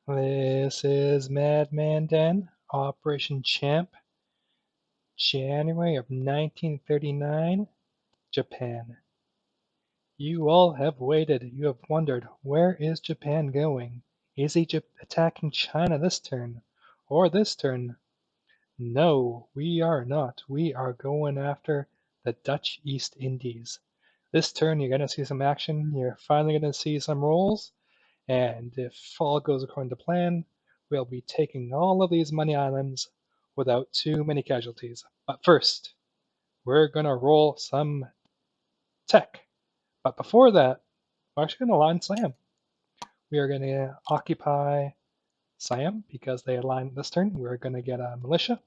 This is Madman Den, Operation Champ, January of 1939, Japan. You all have waited. You have wondered, where is Japan going? Is he attacking China this turn? Or this turn? No, we are not. We are going after the Dutch East Indies. This turn, you're going to see some action. You're finally going to see some rolls. And if all goes according to plan, we'll be taking all of these money islands without too many casualties. But first, we're going to roll some tech. But before that, we're actually going to align Siam. We are going to occupy Siam because they align this turn. We're going to get a militia,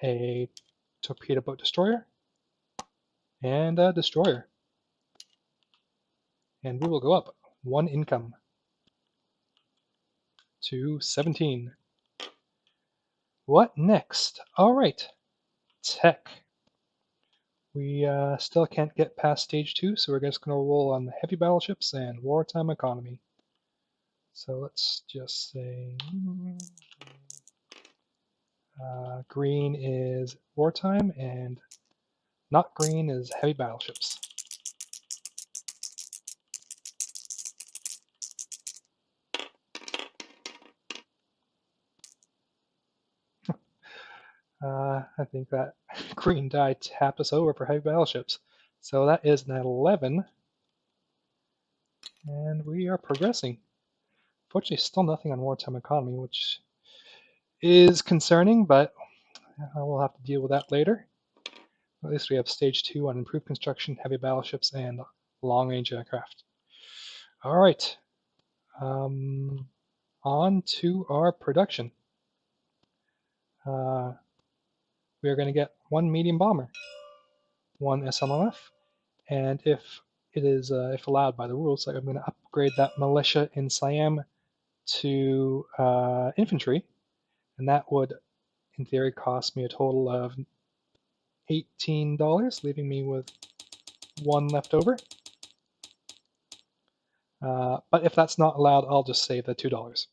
a torpedo boat destroyer, and a destroyer. And we will go up one income to 17. What next? All right, tech. We still can't get past stage 2, so we're just going to roll on the heavy battleships and wartime economy. So let's just say green is wartime and not green is heavy battleships. I think that green die tapped us over for heavy battleships. So that is an 11. And we are progressing. Fortunately, still nothing on wartime economy, which is concerning, but we'll have to deal with that later. At least we have stage 2 on improved construction, heavy battleships, and long-range aircraft. All right, on to our production. We are going to get one medium bomber, one SLMF, and if it is, if allowed by the rules, I'm going to upgrade that militia in Siam to infantry, and that would, in theory, cost me a total of $18, leaving me with one left over. But if that's not allowed, I'll just save the $2.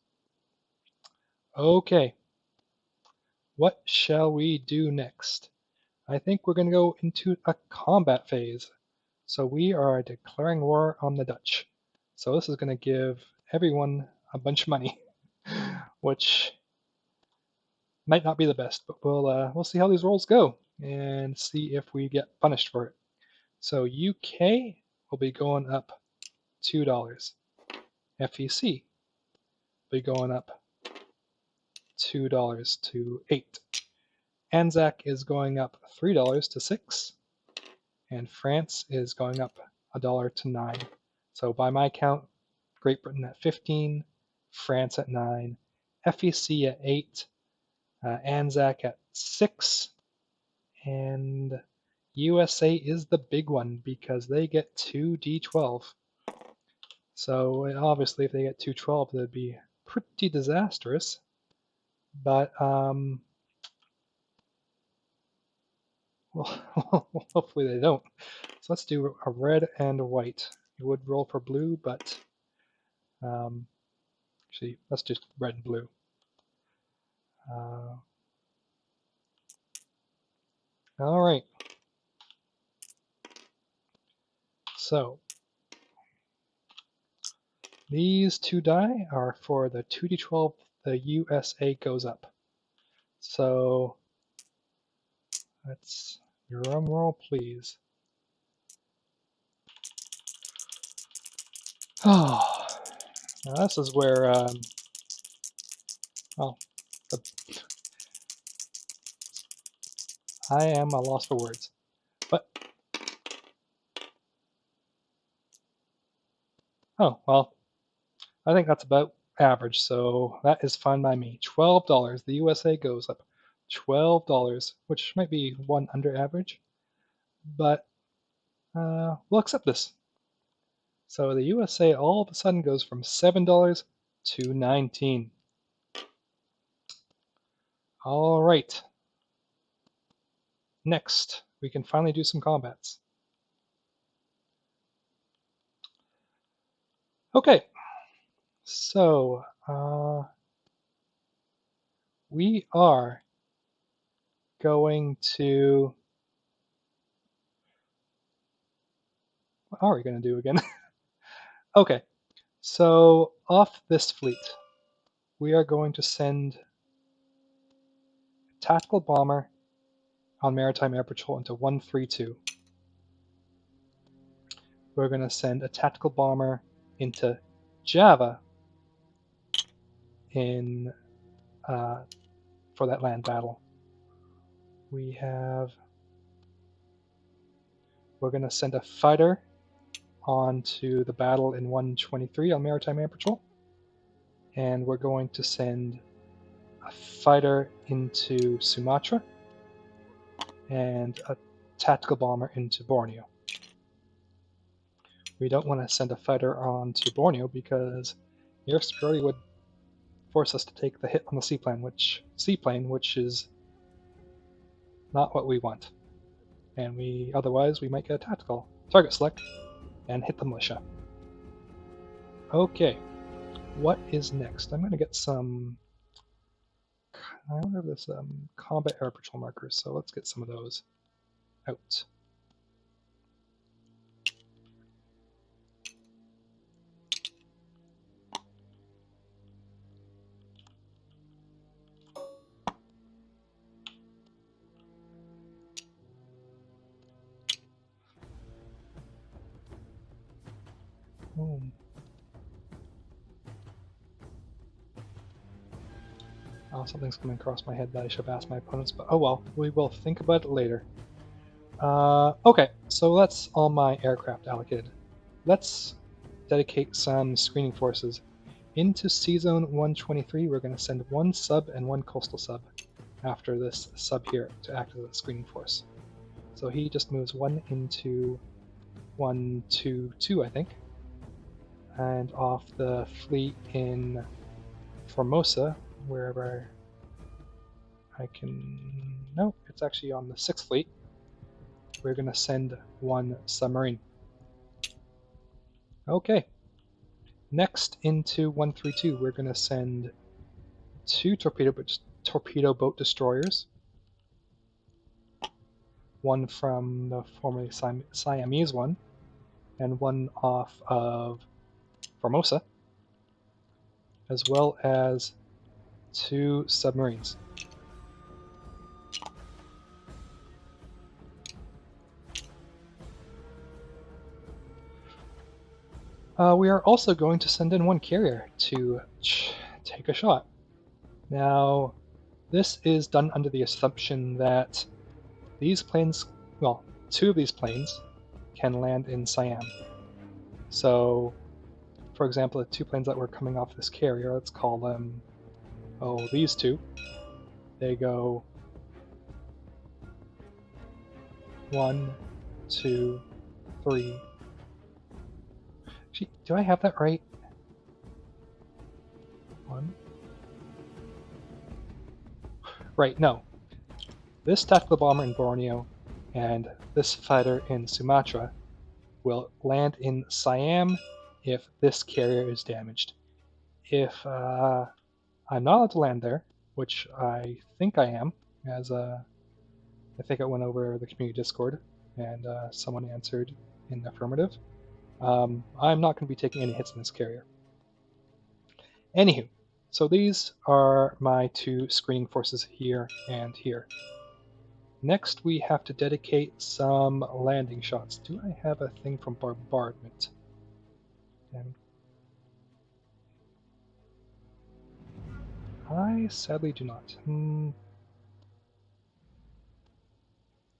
Okay, what shall we do next? I think we're going to go into a combat phase. So we are declaring war on the Dutch. So this is going to give everyone a bunch of money, which might not be the best, but we'll see how these rolls go and see if we get punished for it. So UK will be going up $2. FEC will be going up $2 to 8. Anzac is going up $3 to 6. And France is going up $1 to 9. So by my count, Great Britain at 15, France at 9, FEC at 8, Anzac at 6, and USA is the big one because they get 2 D12. So obviously if they get 212, that'd be pretty disastrous. But well, hopefully they don't. So let's do a red and a white. You would roll for blue, but actually, let's just red and blue. All right. So these two die are for the 2d12 the USA goes up. So let's drum roll, please. Oh, now this is where well, I am a loss for words. But oh well, I think that's about average, so that is fine by me. $12. The USA goes up $12, which might be one under average, but we'll accept this. So the USA all of a sudden goes from $7 to 19. All right. Next, we can finally do some combats. Okay. So, we are going to... What are we going to do again? Okay, so off this fleet, we are going to send a tactical bomber on maritime air patrol into 132. We're going to send a tactical bomber into Java in for that land battle. We're going to send a fighter onto the battle in 123 on maritime air patrol, and we're going to send a fighter into Sumatra and a tactical bomber into Borneo. We don't want to send a fighter on to Borneo because air superiority would force us to take the hit on the seaplane, which is not what we want. And otherwise we might get a tactical target select and hit the militia. Okay, what is next? I'm going to get some... I don't have this combat air patrol markers, so let's get some of those out. Oh, something's coming across my head that I should have asked my opponents, but oh well, we will think about it later. Okay, so that's all my aircraft allocated. Let's dedicate some screening forces. Into C-Zone 123, we're going to send one sub and one coastal sub after this sub here to act as a screening force. So he just moves one into 122, I think. And off the fleet in Formosa, wherever I can... No, it's actually on the 6th fleet. We're going to send one submarine. Okay. Next, into 132, we're going to send two torpedo boat destroyers. One from the formerly Siamese one, and one off of Formosa, as well as two submarines. We are also going to send in one carrier to take a shot. Now, this is done under the assumption that these planes, well, two of these planes can land in Siam. So, for example, the two planes that were coming off this carrier, let's call them, these two. They go 1, 2, 3. Gee, do I have that right? 1. Right, no. This tactical bomber in Borneo and this fighter in Sumatra will land in Siam if this carrier is damaged. If I'm not allowed to land there, which I think I am, as I think I went over the community Discord and someone answered in the affirmative, I'm not going to be taking any hits in this carrier. Anywho, so these are my two screening forces here and here. Next, we have to dedicate some landing shots. Do I have a thing from bombardment? And I sadly do not.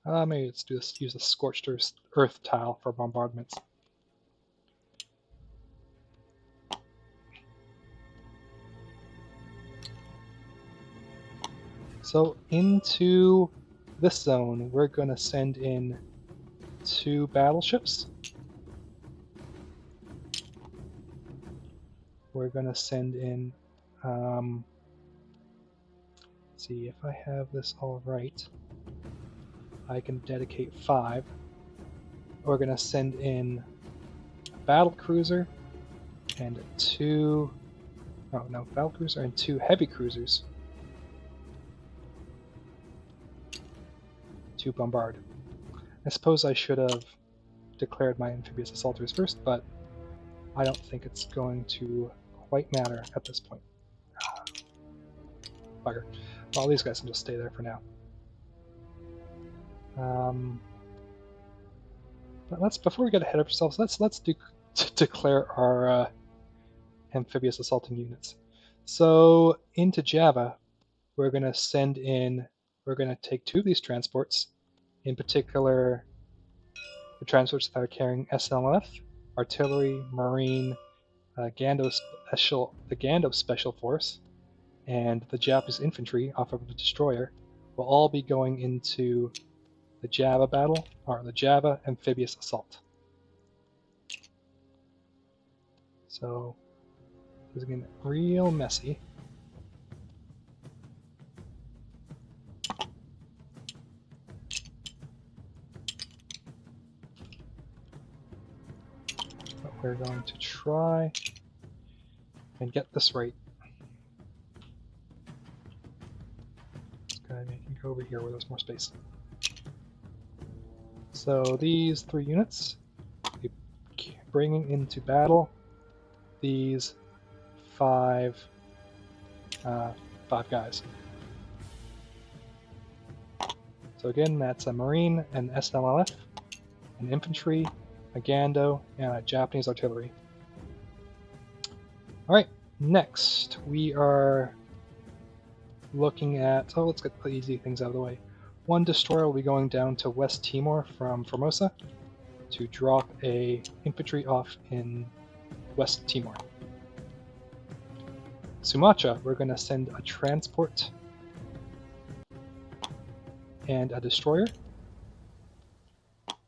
Maybe let's use a scorched earth tile for bombardments. So into this zone, we're going to send in two battleships. We're going to send in, let's see if I have this all right. I can dedicate 5. We're going to send in a battle cruiser and 2 Oh no, battle cruiser and 2 heavy cruisers to bombard. I suppose I should have declared my amphibious assaulters first, but I don't think it's going to quite matter at this point. Bugger. Well, these guys can just stay there for now. But before we get ahead of ourselves, let's declare our amphibious assaulting units. So into Java, we're going to take 2 of these transports, in particular the transports that are carrying SLF, artillery, marine, the Gando Special Force, and the Japanese infantry off of the destroyer will all be going into the Java battle, or the Java amphibious assault. So this is going to get real messy. But we're going to try and get this right. Let's go ahead and go over here where there's more space. So these 3 units, we'll be bringing into battle these 5 guys. So again, that's a Marine, an SLF, an infantry, a Gando, and a Japanese artillery. Alright, next we are looking at, let's get the easy things out of the way. 1 destroyer will be going down to West Timor from Formosa to drop a infantry off in West Timor. Sumatra, we're going to send a transport and a destroyer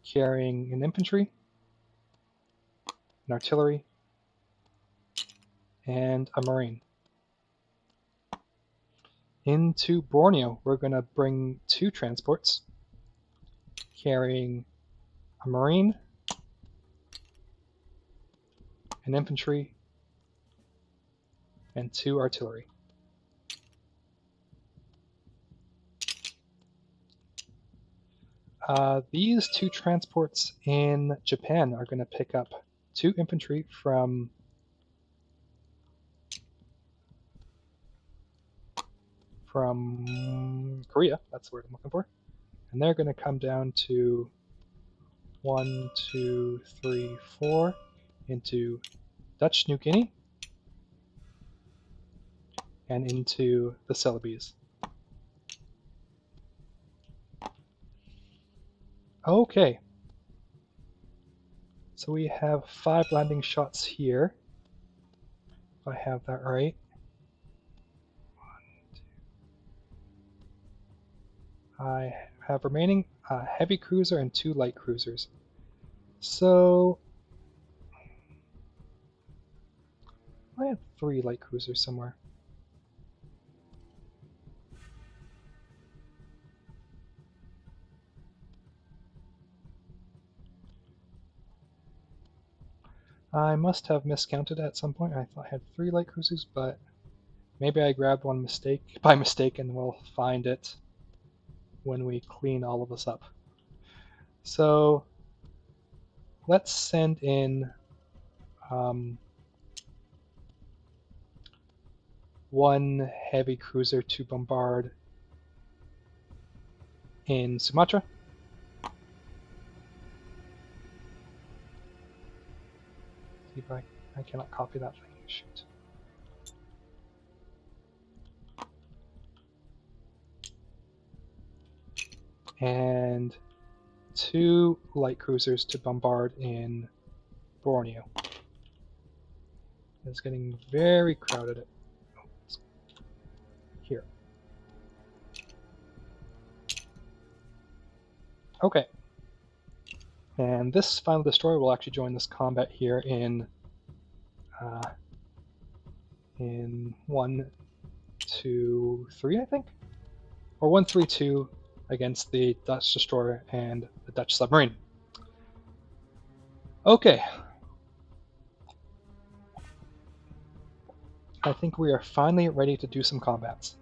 carrying an infantry, an artillery, and a marine. Into Borneo, we're going to bring 2 transports carrying a marine, an infantry, and 2 artillery. These 2 transports in Japan are going to pick up 2 infantry from Korea, that's the word I'm looking for, and they're going to come down to 1, 2, 3, 4 into Dutch New Guinea and into the Celebes. Okay, so we have 5 landing shots here, if I have that right. 1, 2. I have remaining a heavy cruiser and 2 light cruisers. So I have 3 light cruisers somewhere. I must have miscounted at some point. I thought I had 3 light cruisers, but maybe I grabbed one by mistake, and we'll find it when we clean all of this up. So let's send in 1 heavy cruiser to bombard in Sumatra. See if I cannot copy that thing. Shoot. And 2 light cruisers to bombard in Borneo. It's getting very crowded here. Okay. And this final destroyer will actually join this combat here in 1, 2, 3, I think? Or 1, 3, 2 against the Dutch destroyer and the Dutch submarine. Okay. I think we are finally ready to do some combats.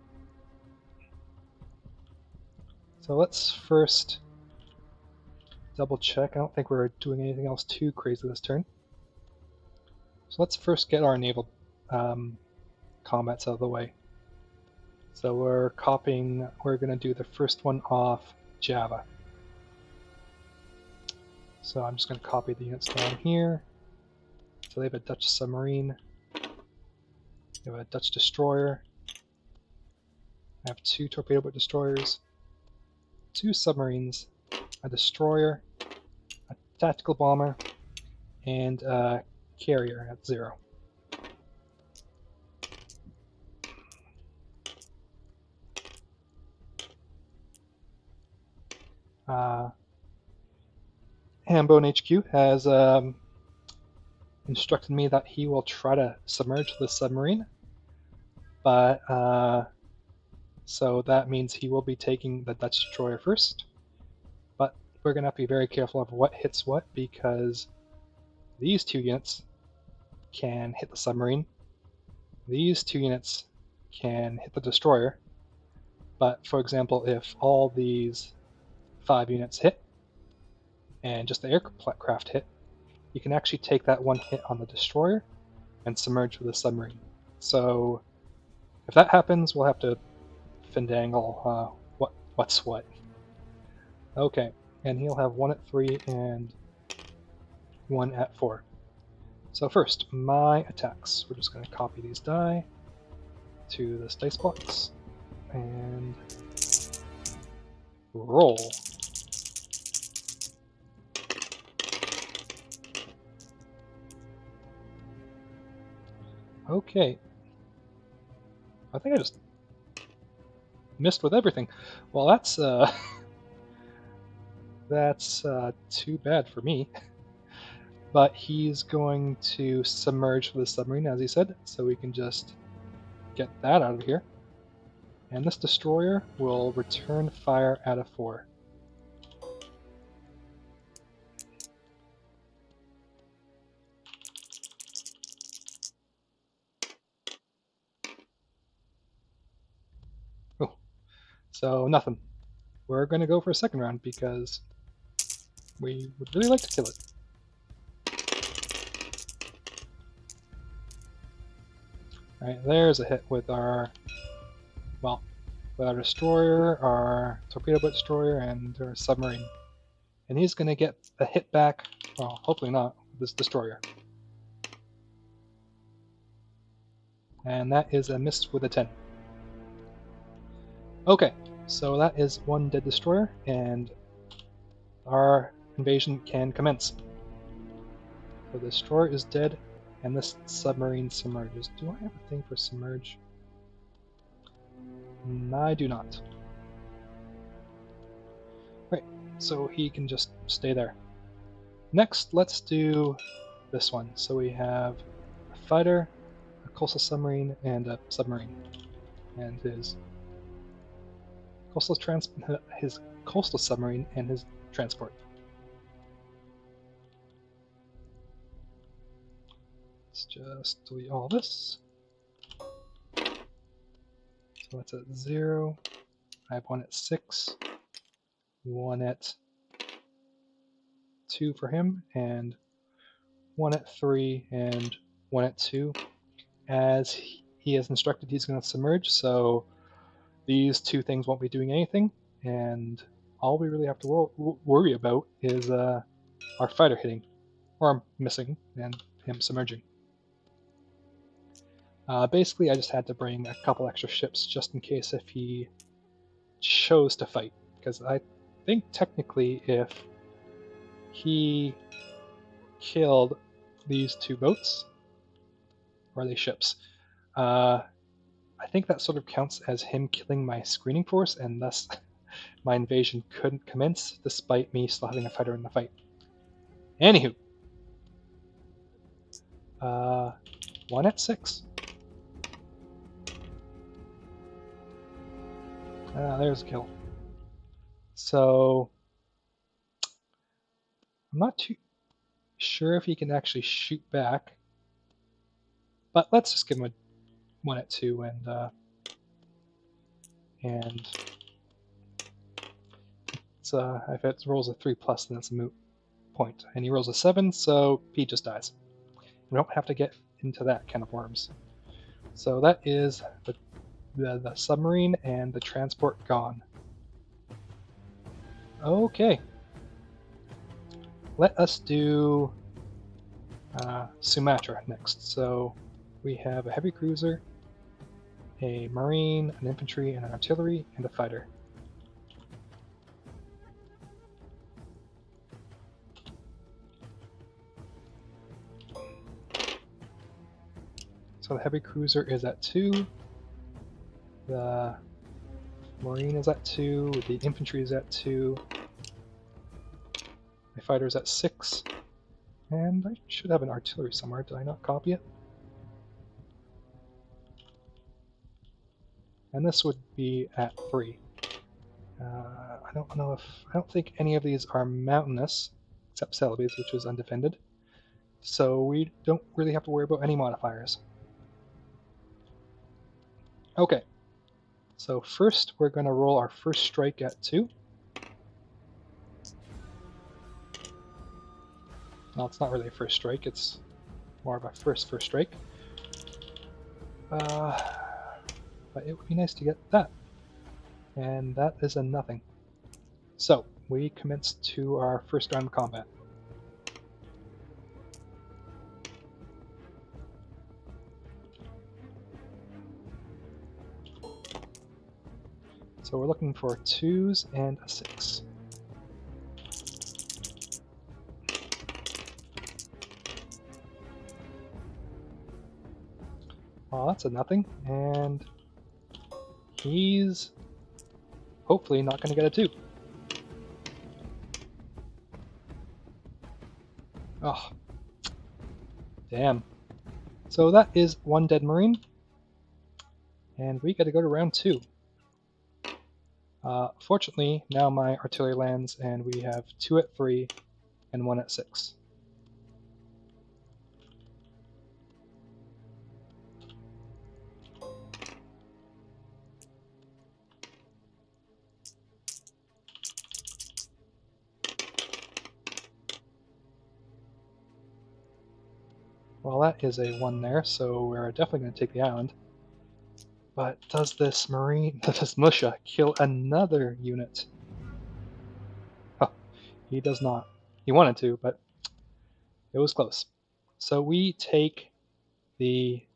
So let's first double check. I don't think we're doing anything else too crazy this turn. So let's first get our naval combats out of the way. So we're going to do the first one off Java. So I'm just going to copy the units down here. So they have a Dutch submarine. They have a Dutch destroyer. I have 2 torpedo boat destroyers, 2 submarines, a destroyer, a tactical bomber, and a carrier at 0. Hambone HQ has instructed me that he will try to submerge the submarine, but so that means he will be taking the Dutch destroyer first. But we're going to have to be very careful of what hits what, because these 2 units can hit the submarine. These 2 units can hit the destroyer. But for example, if all these 5 units hit, and just the aircraft hit, you can actually take that 1 hit on the destroyer and submerge with the submarine. So if that happens, we'll have to findangle what's what. Okay, and he'll have 1 at 3 and 1 at 4. So first, my attacks. We're just going to copy these die to this dice box and roll. Okay. I think I just missed with everything. Well, that's too bad for me. But he's going to submerge the submarine, as he said, so we can just get that out of here. And this destroyer will return fire at a 4. Oh, so nothing. We're going to go for a second round because we would really like to kill it. Alright, there's a hit with our, well, with our destroyer, our torpedo boat destroyer, and our submarine. And he's going to get a hit back, well, hopefully not, with this destroyer. And that is a miss with a 10. Okay, so that is 1 dead destroyer, and our invasion can commence. So the destroyer is dead, and this submarine submerges. Do I have a thing for submerge? I do not. Right, so he can just stay there. Next, let's do this one. So we have a fighter, a coastal submarine, and a submarine. And his coastal submarine and his transport. Let's just delete all this. So it's at 0. I have 1 at 6, 1 at 2 for him, and 1 at 3 and 1 at 2. As he has instructed, he's going to submerge, so these 2 things won't be doing anything, and all we really have to worry about is our fighter hitting, or missing, and him submerging. Basically, I just had to bring a couple extra ships just in case if he chose to fight, because I think technically if he killed these 2 boats, or are they ships, I think that sort of counts as him killing my screening force, and thus my invasion couldn't commence despite me still having a fighter in the fight. Anywho, 1 at 6. There's a kill. So I'm not too sure if he can actually shoot back, but let's just give him 1 at 2, and it's, if it rolls a 3+, then it's a moot point. And he rolls a 7, so he just dies. We don't have to get into that can of worms. So that is the submarine and the transport gone. Okay. Let us do Sumatra next. So we have a heavy cruiser, a marine, an infantry, and an artillery, and a fighter. So the heavy cruiser is at 2, the marine is at 2, the infantry is at 2, my fighter is at 6, and I should have an artillery somewhere. Did I not copy it? And this would be at 3. I don't think any of these are mountainous, except Celebes, which is undefended. So we don't really have to worry about any modifiers. Okay, so first we're going to roll our first strike at 2. Well, it's not really a first strike, it's more of a first strike. But it would be nice to get that. And that is a nothing. So, we commence to our first round of combat. So we're looking for 2s and a 6. Well, that's a nothing, and he's hopefully not going to get a 2. Oh, damn. So that is 1 dead Marine, and we got to go to round 2. Fortunately, now my artillery lands, and we have 2 at 3 and 1 at 6. Well, that is a 1 there, so we're definitely going to take the island. But does this militia kill another unit? Oh, he does not. He wanted to, but it was close. So we take the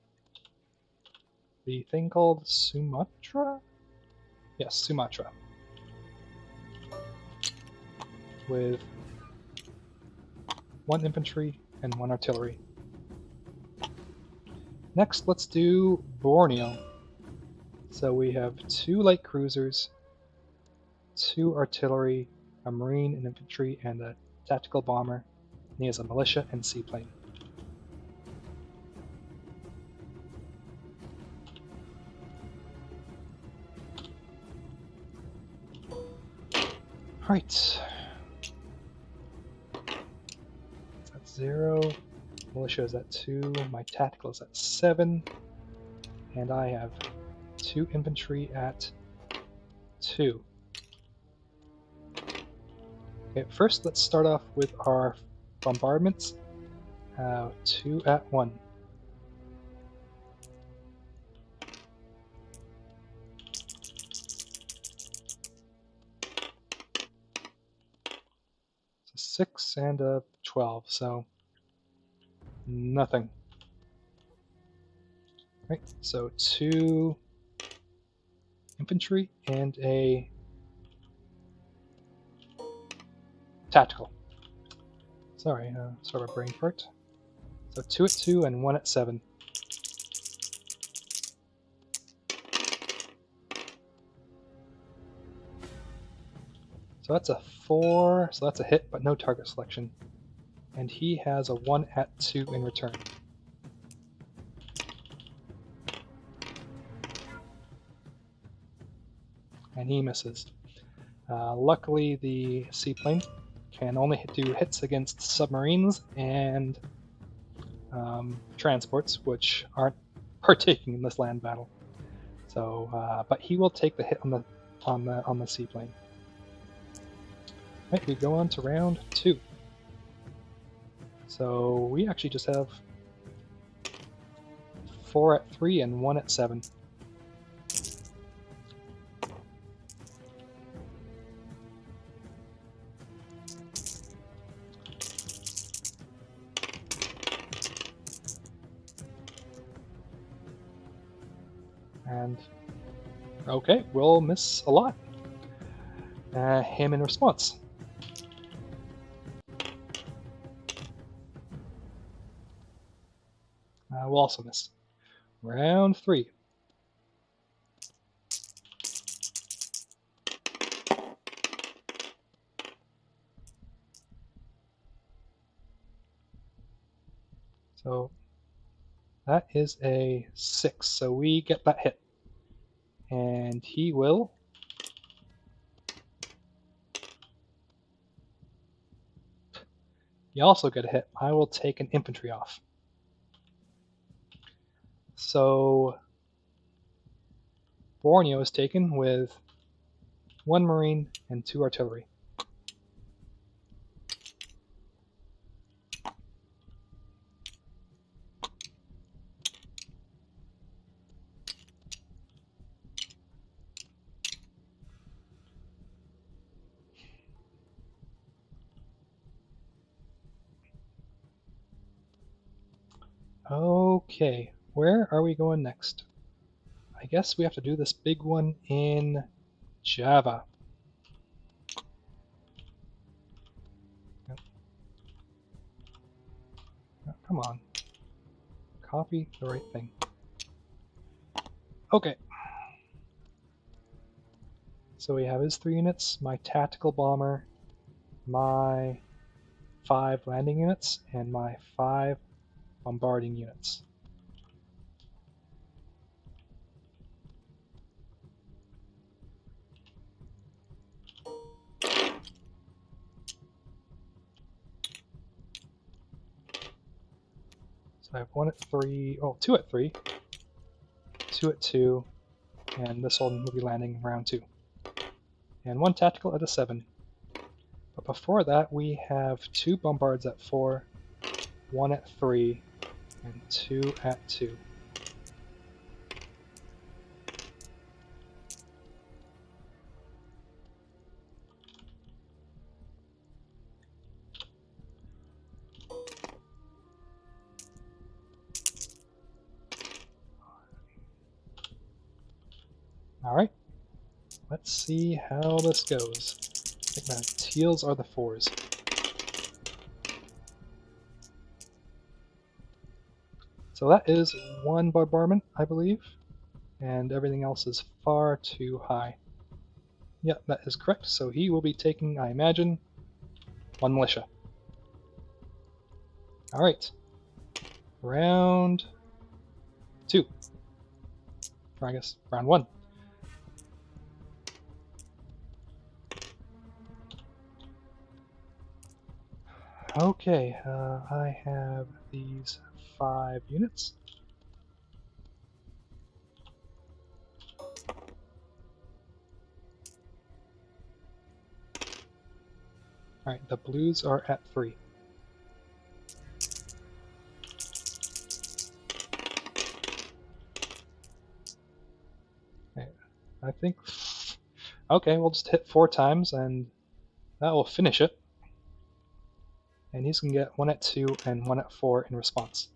thing called Sumatra? Yes, Sumatra. With 1 infantry and 1 artillery. Next, let's do Borneo. So we have 2 light cruisers, 2 artillery, a marine and infantry, and a tactical bomber. And he has a militia and seaplane. Right. That's 0. Militia is at 2. My tactical is at 7. And I have 2 infantry at 2. Okay, first let's start off with our bombardments. 2 at 1. So 6 and a 12, so nothing. Right, so 2 infantry and a tactical. Sorry, sort of a brain fart. So 2 at 2 and 1 at 7. So that's a 4, so that's a hit, but no target selection. And he has a 1 at 2 in return. And he misses. Luckily, the seaplane can only do hits against submarines and transports, which aren't partaking in this land battle. So, but he will take the hit on the seaplane. Right, we go on to round 2. So we actually just have 4 at 3 and 1 at 7. And okay, we'll miss a lot. Him in response. We'll also miss. Round 3. So that is a 6. So we get that hit. And he will. You also get a hit. I will take an infantry off. So Borneo is taken with 1 marine and 2 artillery. Okay, where are we going next? I guess we have to do this big one in Java. Oh, come on. Copy the right thing. Okay. So we have his 3 units, my tactical bomber, my 5 landing units, and my 5 bombarding units. So I have 1 at 3, oh, 2 at 3, 2 at 2, and this one will be landing in round 2. And 1 tactical at a 7. But before that, we have 2 bombards at 4, 1 at 3, and 2 at 2. Alright, let's see how this goes. I think the teals are the 4s. So that is 1 bombardment, I believe, and everything else is far too high. Yep, that is correct, so he will be taking, I imagine, 1 militia. Alright, round 2. Or I guess round 1. Okay, I have these 5 units. Alright, the blues are at 3. Okay, I think... Okay, we'll just hit 4 times and that will finish it. And he's going to get 1 at 2 and 1 at 4 in response.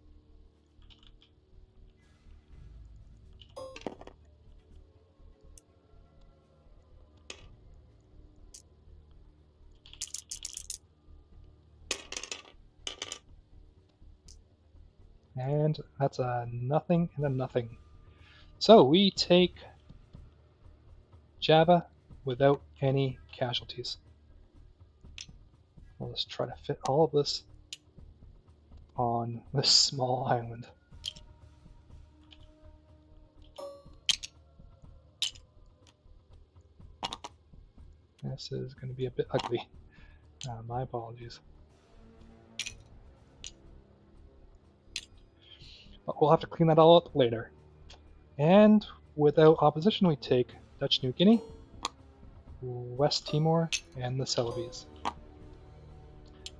And that's a nothing and a nothing. So we take Java without any casualties. We'll just try to fit all of this on this small island. This is going to be a bit ugly. My apologies. But we'll have to clean that all up later. And without opposition, we take Dutch New Guinea, West Timor, and the Celebes.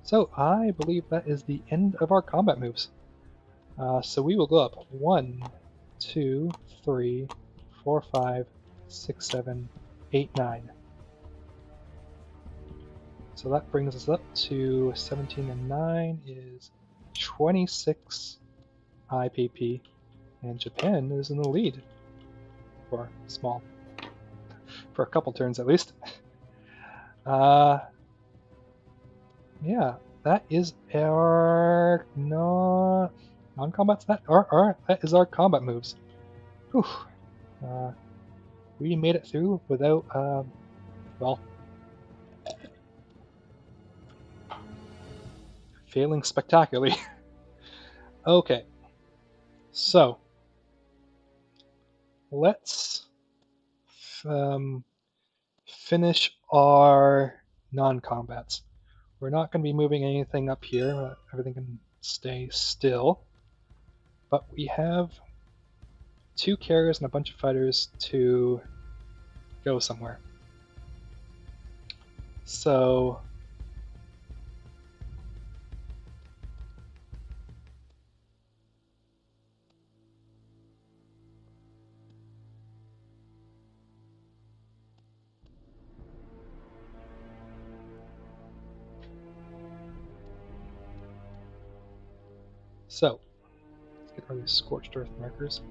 So I believe that is the end of our combat moves. So we will go up 1, 2, 3, 4, 5, 6, 7, 8, 9. So that brings us up to 17 and 9 is 26 IPP, and Japan is in the lead for a couple turns at least. Yeah, that is our non-combat stat. That is our combat moves. Whew. We made it through without, well, failing spectacularly. Okay, so let's finish our non-combats. We're not going to be moving anything up here. Everything can stay still. But we have 2 carriers and a bunch of fighters to go somewhere. So let's get rid of these scorched earth markers.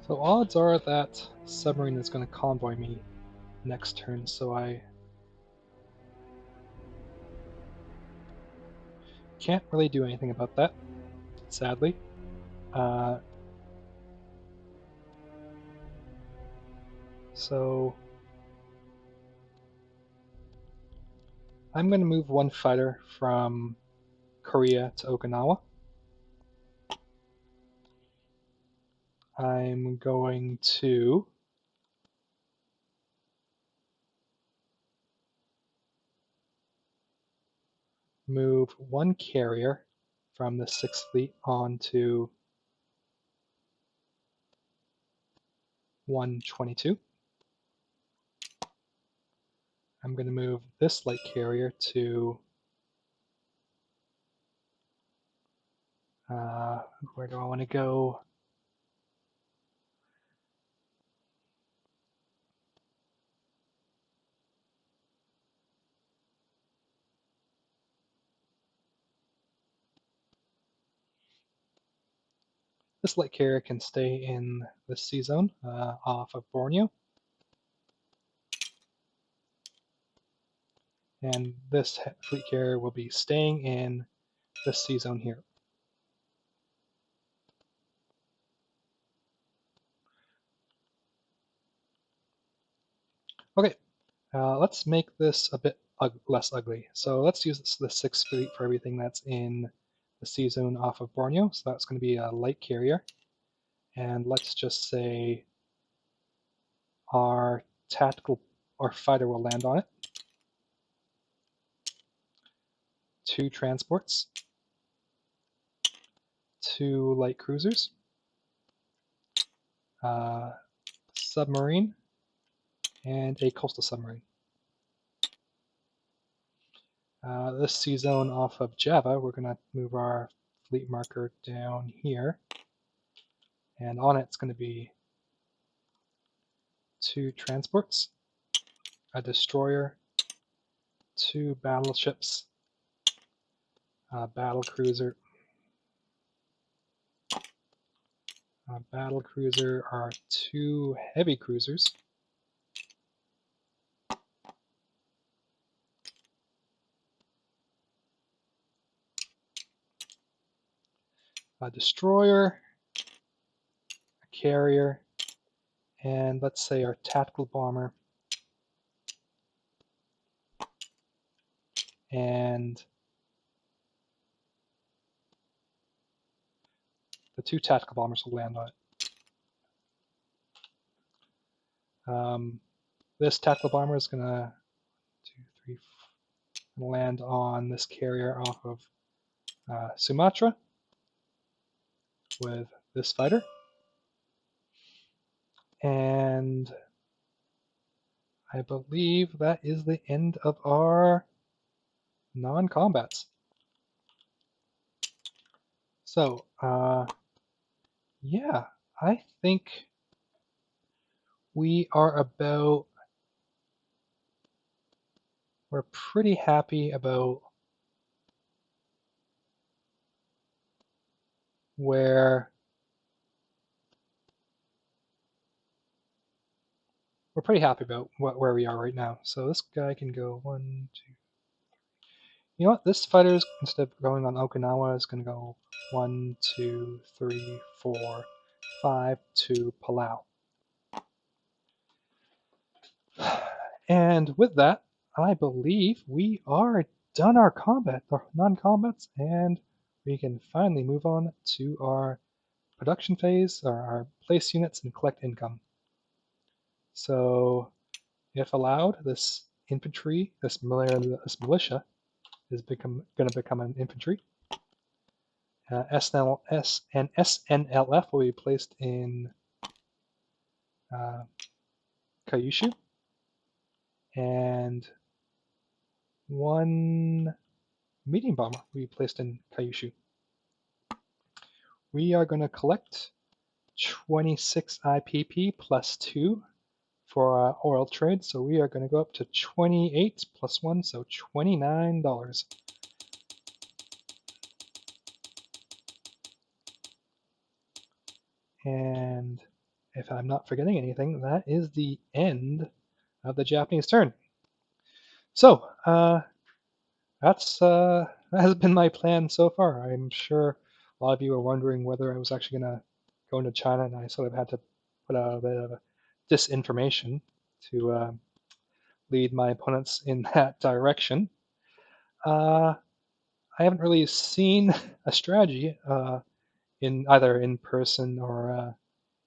So odds are that submarine is going to convoy me next turn, so I can't really do anything about that, sadly. So I'm going to move 1 fighter from Korea to Okinawa. I'm going to move 1 carrier from the 6th Fleet onto 122. I'm going to move this light carrier to where do I want to go? This light carrier can stay in the sea zone off of Borneo. And this fleet carrier will be staying in this sea zone here. Okay, let's make this a bit less ugly. So let's use the 6th Fleet for everything that's in the sea zone off of Borneo. So that's going to be a light carrier. And let's just say our fighter will land on it. 2 transports, 2 light cruisers, submarine, and a coastal submarine. This sea zone off of Java, we're going to move our fleet marker down here. And on it's going to be 2 transports, a destroyer, 2 battleships, a battle cruiser, are 2 heavy cruisers, a destroyer, a carrier, and let's say our tactical bomber, and the 2 tactical bombers will land on it. This tactical bomber is going to 2, 3, land on this carrier off of Sumatra with this fighter. And I believe that is the end of our non-combats. So, yeah, I think we're pretty happy about where where we are right now. So this guy can go 1, 2. You know what? This fighter is, instead of going on Okinawa, is going to go 1, 2, 3, 4, 5 to Palau. And with that, I believe we are done our non-combats, and we can finally move on to our production phase, or our place units and collect income. So, if allowed, this infantry, this militia, is going to become an infantry. SNLS and SNLF will be placed in Kyushu, and one medium bomber will be placed in Kyushu. We are going to collect 26 IPP plus 2 for oil trade, so we are going to go up to 28 plus 1, so $29. And if I'm not forgetting anything, that is the end of the Japanese turn. So, that has been my plan so far. I'm sure a lot of you are wondering whether I was actually going to go into China, and I sort of had to put out a bit of disinformation to lead my opponents in that direction. I haven't really seen a strategy in either in person or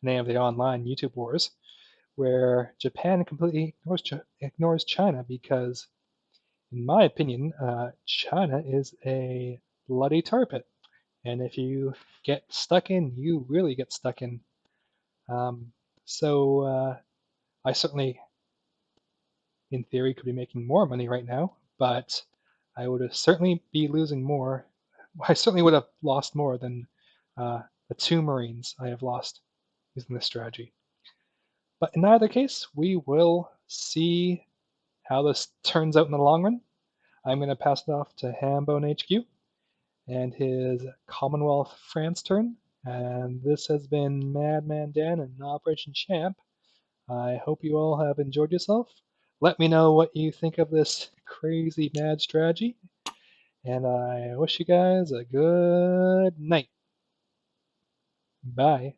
in any of the online YouTube wars where Japan completely ignores China because, in my opinion, China is a bloody tar pit. And if you get stuck in, you really get stuck in. So I certainly, in theory, could be making more money right now, but I would certainly be losing more. I certainly would have lost more than the 2 Marines I have lost using this strategy. But in either case, we will see how this turns out in the long run. I'm going to pass it off to Hambone HQ and his Commonwealth France turn. And this has been Madman Dan and Operation Champ. I hope you all have enjoyed yourself. Let me know what you think of this crazy mad strategy. And I wish you guys a good night. Bye.